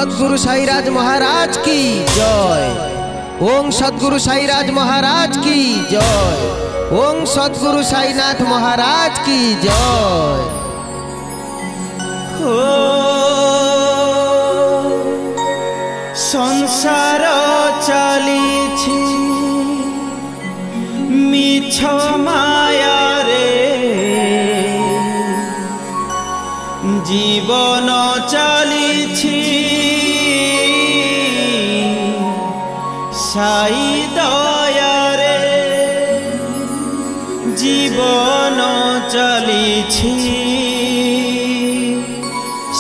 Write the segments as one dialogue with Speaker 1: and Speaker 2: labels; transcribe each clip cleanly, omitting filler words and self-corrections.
Speaker 1: सद्गुरु साईराज महाराज की जय। ओम सद्गुरु साईराज महाराज की जय। ओम सद्गुरु साईनाथ महाराज की जय।
Speaker 2: संसार चली मिछ माया रे जीवन चली साई दया रे जीवन चली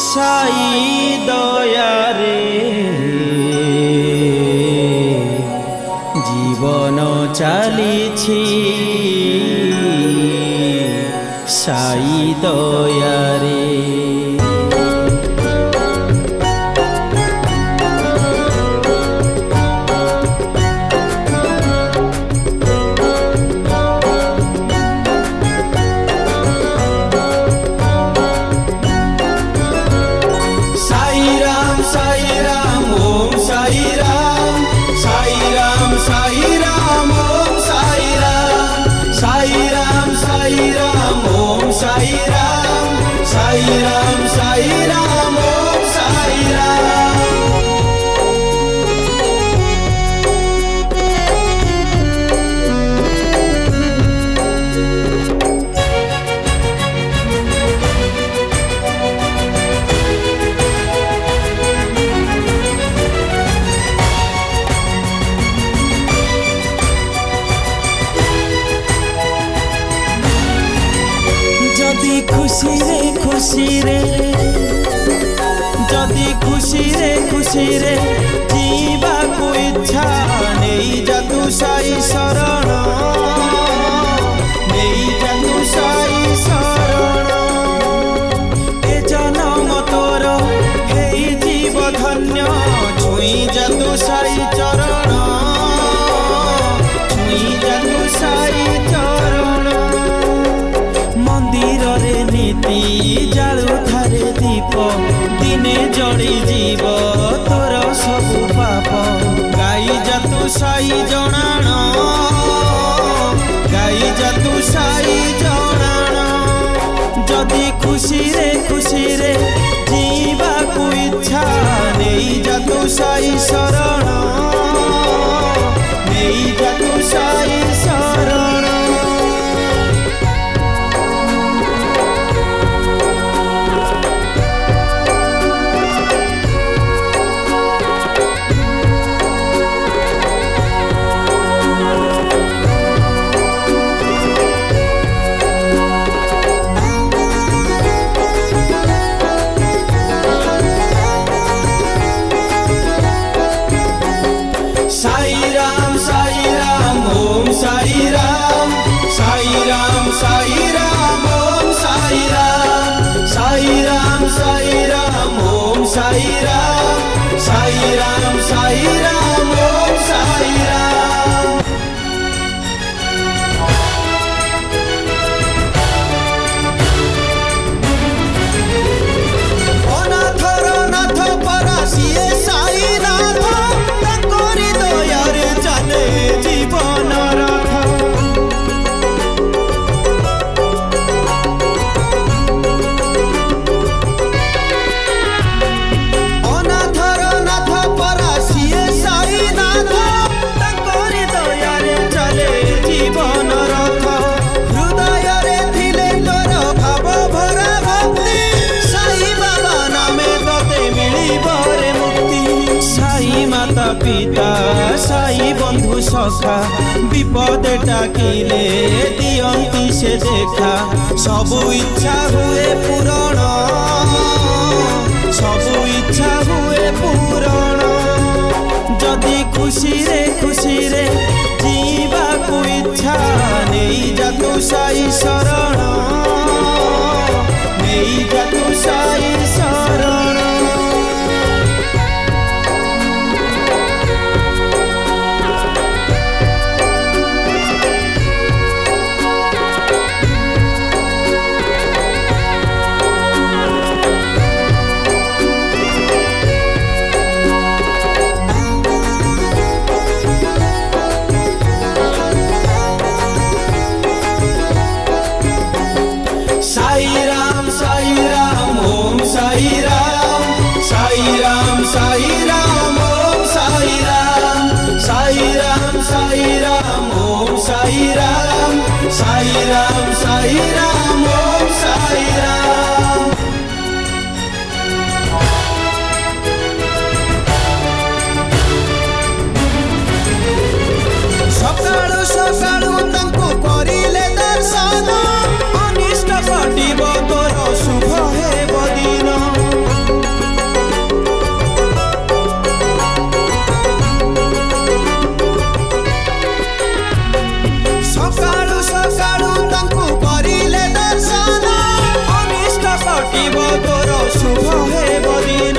Speaker 2: साई दया रे जीवन चली साई दया रे। जदि खुशी रे जीवा को इच्छा नहीं जातु साई शरण नहीं जातु साई शरण ए जन्म तोर हे जीव धन्य छुई जातु साई चरण छुई जातु साई चरण मंदिर रे नीति जालु थारे दीप दिने जड़ी जीव तोर सबु पाप गाई जातु साई जनाण गाई जातु साई जनाण जदि खुशी रे जीवा को इच्छा नहीं जातु साई शरण नहीं जातु साई शरण। पिता साई बंधु सखा विपद डाकिले दियंती से देखा सबु इच्छा हुए पूरण सबु इच्छा हुए पूरण जदि खुशी रे जीवा को इच्छा नहीं जातु साई शरण नहीं जातु साई शरण। साई राम साई राम साई राम ओम साई राम। सकाळु सकाळु तांको करिले दर्शन अनिष्ट घटिब तोर शुभ हेब दिन। सकाळु सकाळु तांको करिले दर्शन अनिष्ट घटिब तोर शुभ हेब दिन।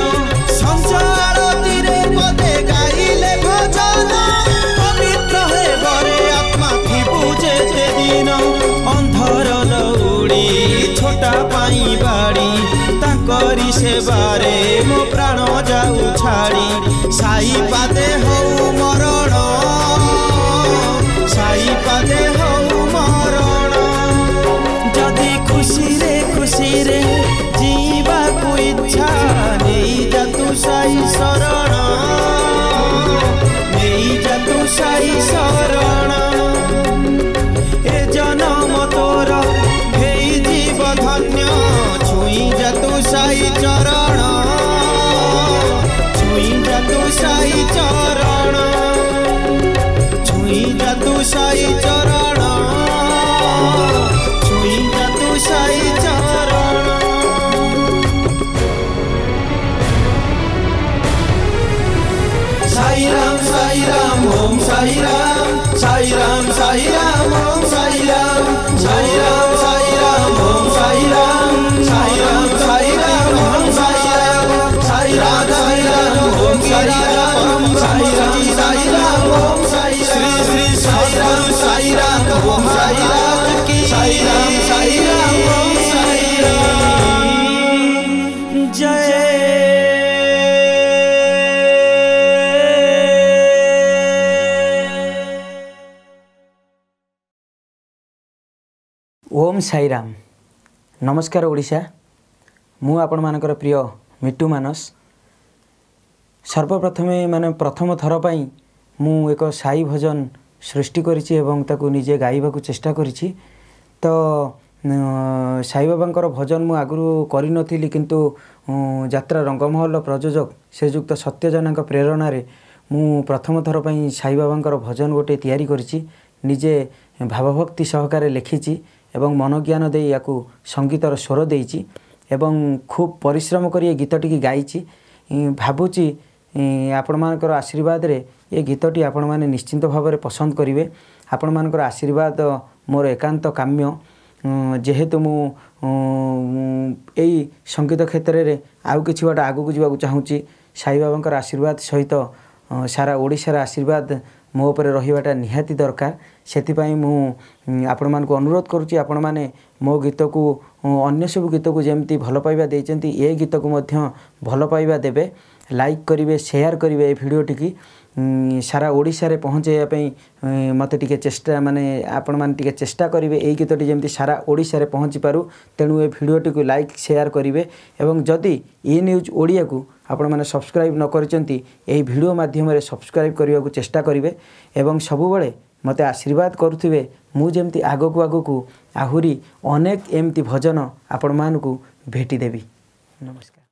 Speaker 2: संज आरतीरे पदे गाइले भजन पवित्र हेबरे आत्मा थिबु जेते दिन। अंधर लौड़ी छोटा पाई बाड़ी तांकरी सेवारे मो प्राण जाऊ छाड़ी। साई पादे हऊ मरण साई पादे हऊ मरण। जदि खुशी रे जीवा को इच्छा नहीं जा तू साई शरण नहीं जा तू साई शरण। ए जन्म तोर हेई जीव धन्य छुई जा तू साई चरण छुई जा तू साई चरण छुई जा तू साई चरण छुई जा तू साई चरण। साई राम ओम साई राम साई राम ओम साई राम साई राम ओम साई राम साई राम ओम साई राम साई राम ओम साई राम साई राम ओम साई श्री श्री साई राम ओम साई राम की साई राम ओम साई राम। जय
Speaker 3: ओम साई राम। नमस्कार ओडिशा, मु आपण मानकर प्रिय मिट्टू मानस। सर्वप्रथमे माने प्रथम थर पाई मु एक साई भजन सृष्टि करिछि एवं ताकू निजे गाइबाकू चेष्टा करिछि। तो साई बाबांकर भजन मु आगु करि नथिली, किंतु यात्रा रंगमहल प्रयोजक श्रीजुक्त सत्यजनांक प्रेरणा रे मु प्रथम थर पाई साई बाबांकर भजन गोटे तैयारी करिछि। निजे भावभक्ति सहकारे लिखिछि एवं मनोज्ञान दे याकू संगीतर स्वर देइछि एवं खूब परिश्रम करी गीतटी की गाइछि। भाबुछि आपण मानकर आशीर्वाद रे ये गीतटी आपण माने निश्चिंत भाव में पसंद करिवे। आपण मानकर आशीर्वाद मोर एकांत काम्य। जेहेतु मु एई संगीत क्षेत्र रे आउ किछि बाट आगु जावाक चाहूछि। साई बाबांकर आशीर्वाद सहित सारा ओडिशार आशीर्वाद मो उपर रहिबाटा निहाती दरकार। सेथिपाई मु आपण मानकु अनुरोध करूछि, आपण माने मो गीत को अन्य सब गीत को जेमती भल पाइबा देइचंती ए गीत को मध्य भल पाइबा देबे। लाइक करिवे, शेयर करिवे ए भिडियोटी की सारा ओडिशा रे पहुँचाइबा पई मते टिके चेष्टा माने आपण माने टिके चेष्टा करिवे ए गीतटी जेमती सारा ओडिशा रे पहुँची पारु। तेणु ए भिडियोटी को लाइक शेयर करिवे एवं जदि ई न्यूज ओडिया को आपण माने सब्सक्राइब न करिसंती एही भिडियो माध्यम रे सब्सक्राइब करिया को चेष्टा करिवे एवं सबु बेले मते आशीर्वाद करुथिबे। मु जेमती आगो आहुरी अनेक एमती भजन आपण मानकू भेटी देबी। नमस्कार।